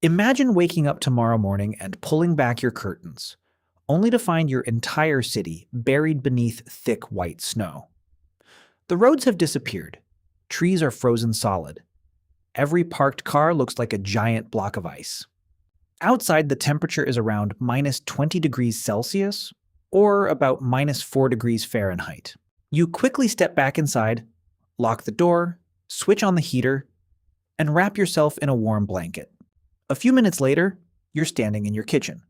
Imagine waking up tomorrow morning and pulling back your curtains, only to find your entire city buried beneath thick white snow. The roads have disappeared. Trees are frozen solid. Every parked car looks like a giant block of ice. Outside, the temperature is around minus 20 degrees Celsius or about minus 4 degrees Fahrenheit. You quickly step back inside, lock the door, switch on the heater, and wrap yourself in a warm blanket. A few minutes later, you're standing in your kitchen.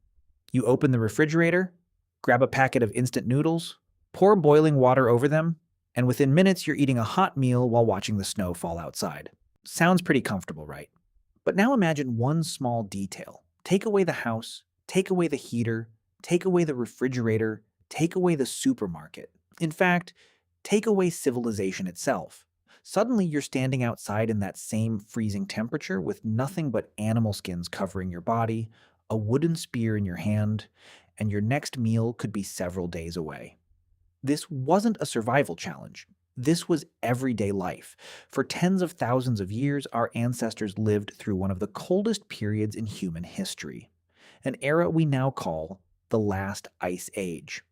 You open the refrigerator, grab a packet of instant noodles, pour boiling water over them, and within minutes you're eating a hot meal while watching the snow fall outside. Sounds pretty comfortable, right? But now imagine one small detail. Take away the house, take away the heater, take away the refrigerator, take away the supermarket. In fact, take away civilization itself. Suddenly you're standing outside in that same freezing temperature with nothing but animal skins covering your body, a wooden spear in your hand, and your next meal could be several days away. This wasn't a survival challenge. This was everyday life. For tens of thousands of years, our ancestors lived through one of the coldest periods in human history, an era we now call the Last Ice Age.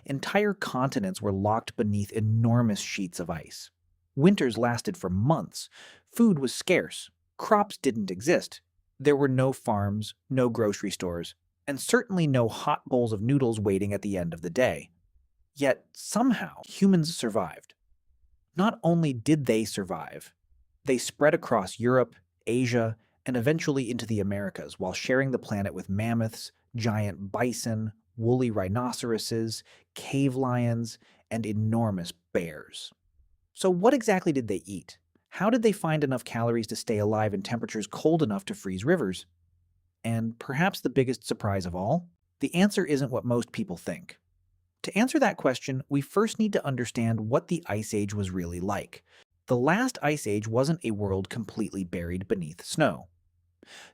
Entire continents were locked beneath enormous sheets of ice. Winters lasted for months. Food was scarce. Crops didn't exist. There were no farms, no grocery stores, and certainly no hot bowls of noodles waiting at the end of the day. Yet, somehow, humans survived. Not only did they survive, they spread across Europe, Asia, and eventually into the Americas while sharing the planet with mammoths, giant bison, woolly rhinoceroses, cave lions, and enormous bears. So what exactly did they eat? How did they find enough calories to stay alive in temperatures cold enough to freeze rivers? And perhaps the biggest surprise of all, the answer isn't what most people think. To answer that question, we first need to understand what the Ice Age was really like. The last Ice Age wasn't a world completely buried beneath snow.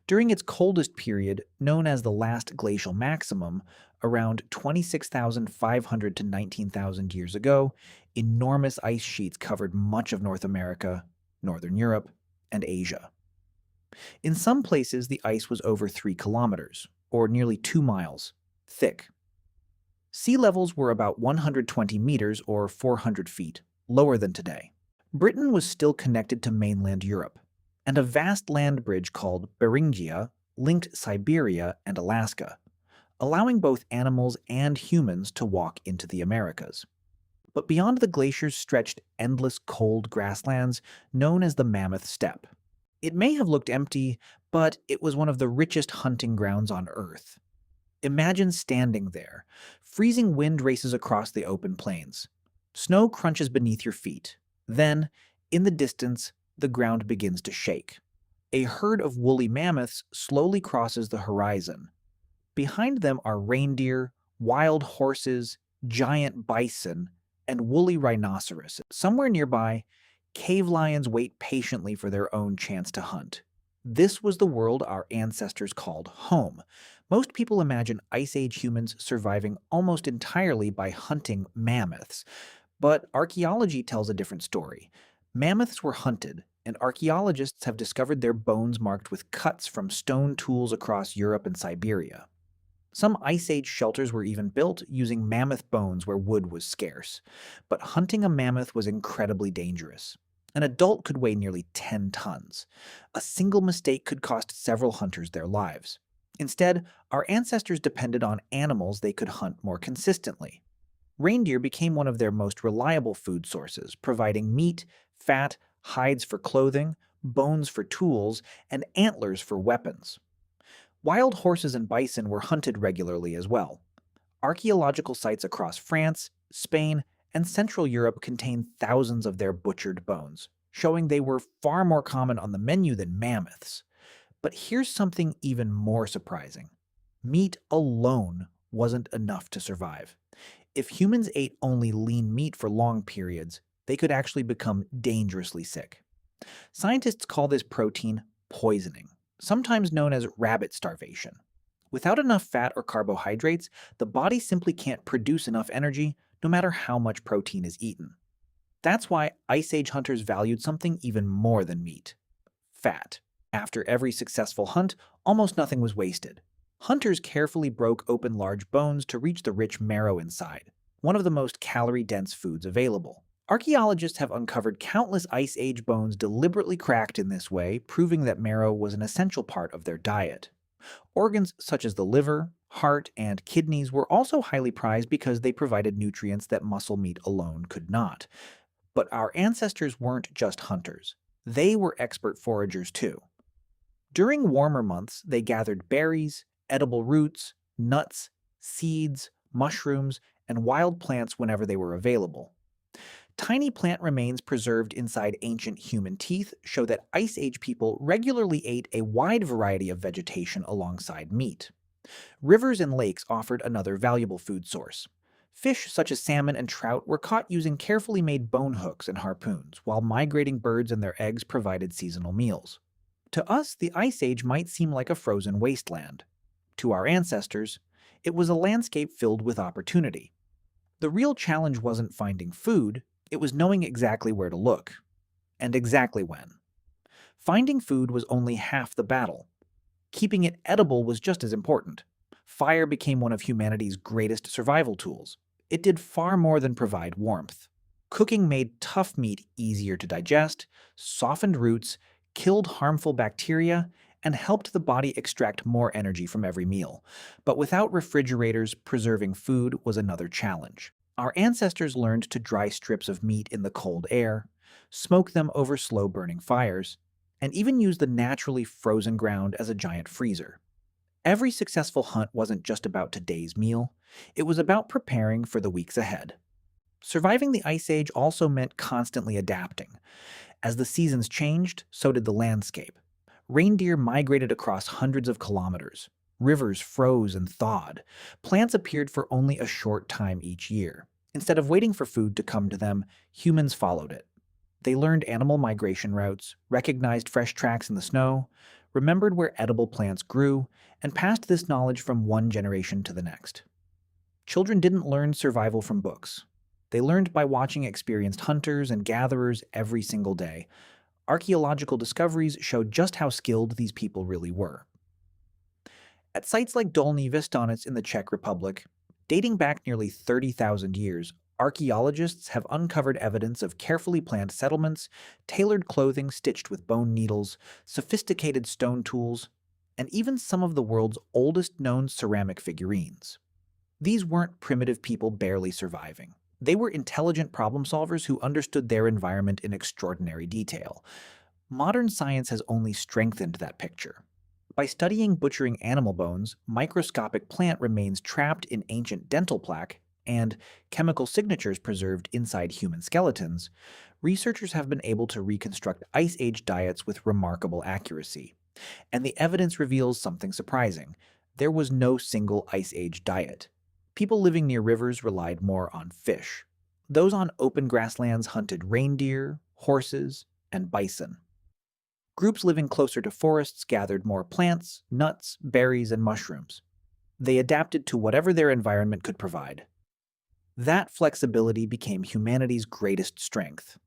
During its coldest period, known as the Last Glacial Maximum, around 26,500 to 19,000 years ago, enormous ice sheets covered much of North America, Northern Europe, and Asia. In some places, the ice was over 3 kilometers, or nearly 2 miles, thick. Sea levels were about 120 meters or 400 feet, lower than today. Britain was still connected to mainland Europe, and a vast land bridge called Beringia linked Siberia and Alaska, allowing both animals and humans to walk into the Americas. But beyond the glaciers stretched endless cold grasslands known as the Mammoth Steppe. It may have looked empty, but it was one of the richest hunting grounds on Earth. Imagine standing there. Freezing wind races across the open plains. Snow crunches beneath your feet. Then, in the distance, the ground begins to shake. A herd of woolly mammoths slowly crosses the horizon. Behind them are reindeer, wild horses, giant bison, and woolly rhinoceroses. Somewhere nearby, cave lions wait patiently for their own chance to hunt. This was the world our ancestors called home. Most people imagine Ice Age humans surviving almost entirely by hunting mammoths, but archaeology tells a different story. Mammoths were hunted, and archaeologists have discovered their bones marked with cuts from stone tools across Europe and Siberia. Some Ice Age shelters were even built using mammoth bones where wood was scarce, but hunting a mammoth was incredibly dangerous. An adult could weigh nearly 10 tons. A single mistake could cost several hunters their lives. Instead, our ancestors depended on animals they could hunt more consistently. Reindeer became one of their most reliable food sources, providing meat, fat, hides for clothing, bones for tools, and antlers for weapons. Wild horses and bison were hunted regularly as well. Archaeological sites across France, Spain, and Central Europe contain thousands of their butchered bones, showing they were far more common on the menu than mammoths. But here's something even more surprising. Meat alone wasn't enough to survive. If humans ate only lean meat for long periods, they could actually become dangerously sick. Scientists call this protein poisoning, sometimes known as rabbit starvation. Without enough fat or carbohydrates, the body simply can't produce enough energy no matter how much protein is eaten. That's why Ice Age hunters valued something even more than meat: fat. After every successful hunt, almost nothing was wasted. Hunters carefully broke open large bones to reach the rich marrow inside, one of the most calorie-dense foods available. Archaeologists have uncovered countless Ice Age bones deliberately cracked in this way, proving that marrow was an essential part of their diet. Organs such as the liver, heart, and kidneys were also highly prized because they provided nutrients that muscle meat alone could not. But our ancestors weren't just hunters. They were expert foragers too. During warmer months, they gathered berries, edible roots, nuts, seeds, mushrooms, and wild plants whenever they were available. Tiny plant remains preserved inside ancient human teeth show that Ice Age people regularly ate a wide variety of vegetation alongside meat. Rivers and lakes offered another valuable food source. Fish such as salmon and trout were caught using carefully made bone hooks and harpoons, while migrating birds and their eggs provided seasonal meals. To us, the Ice Age might seem like a frozen wasteland. To our ancestors, it was a landscape filled with opportunity. The real challenge wasn't finding food, it was knowing exactly where to look, and exactly when. Finding food was only half the battle. Keeping it edible was just as important. Fire became one of humanity's greatest survival tools. It did far more than provide warmth. Cooking made tough meat easier to digest, softened roots, killed harmful bacteria, and helped the body extract more energy from every meal. But without refrigerators, preserving food was another challenge. Our ancestors learned to dry strips of meat in the cold air, smoke them over slow-burning fires, and even use the naturally frozen ground as a giant freezer. Every successful hunt wasn't just about today's meal, it was about preparing for the weeks ahead. Surviving the Ice Age also meant constantly adapting. As the seasons changed, so did the landscape. Reindeer migrated across hundreds of kilometers. Rivers froze and thawed. Plants appeared for only a short time each year. Instead of waiting for food to come to them, humans followed it. They learned animal migration routes, recognized fresh tracks in the snow, remembered where edible plants grew, and passed this knowledge from one generation to the next. Children didn't learn survival from books. They learned by watching experienced hunters and gatherers every single day. Archaeological discoveries showed just how skilled these people really were. At sites like Dolní Věstonice in the Czech Republic, dating back nearly 30,000 years, archaeologists have uncovered evidence of carefully planned settlements, tailored clothing stitched with bone needles, sophisticated stone tools, and even some of the world's oldest known ceramic figurines. These weren't primitive people barely surviving. They were intelligent problem solvers who understood their environment in extraordinary detail. Modern science has only strengthened that picture. By studying butchering animal bones, microscopic plant remains trapped in ancient dental plaque, and chemical signatures preserved inside human skeletons, researchers have been able to reconstruct Ice Age diets with remarkable accuracy. And the evidence reveals something surprising. There was no single Ice Age diet. People living near rivers relied more on fish. Those on open grasslands hunted reindeer, horses, and bison. Groups living closer to forests gathered more plants, nuts, berries, and mushrooms. They adapted to whatever their environment could provide. That flexibility became humanity's greatest strength.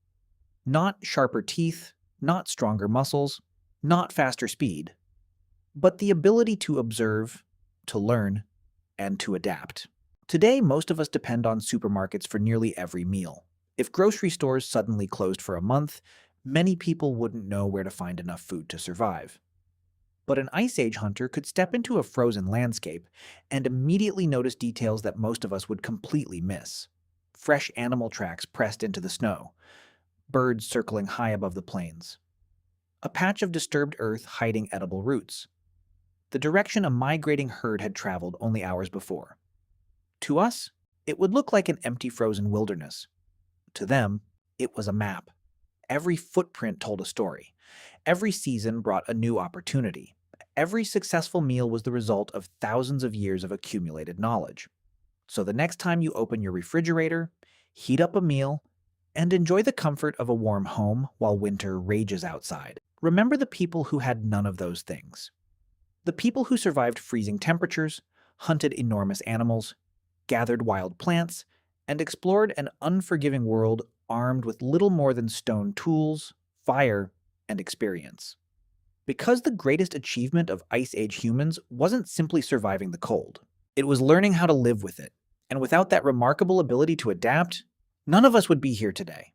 Not sharper teeth, not stronger muscles, not faster speed, but the ability to observe, to learn, and to adapt. Today, most of us depend on supermarkets for nearly every meal. If grocery stores suddenly closed for a month, many people wouldn't know where to find enough food to survive. But an Ice Age hunter could step into a frozen landscape and immediately notice details that most of us would completely miss. Fresh animal tracks pressed into the snow, birds circling high above the plains, a patch of disturbed earth hiding edible roots, the direction a migrating herd had traveled only hours before. To us, it would look like an empty frozen wilderness. To them, it was a map. Every footprint told a story. Every season brought a new opportunity. Every successful meal was the result of thousands of years of accumulated knowledge. So the next time you open your refrigerator, heat up a meal, and enjoy the comfort of a warm home while winter rages outside, remember the people who had none of those things. The people who survived freezing temperatures, hunted enormous animals, gathered wild plants, and explored an unforgiving world armed with little more than stone tools, fire, and experience. Because the greatest achievement of Ice Age humans wasn't simply surviving the cold. It was learning how to live with it. And without that remarkable ability to adapt, none of us would be here today.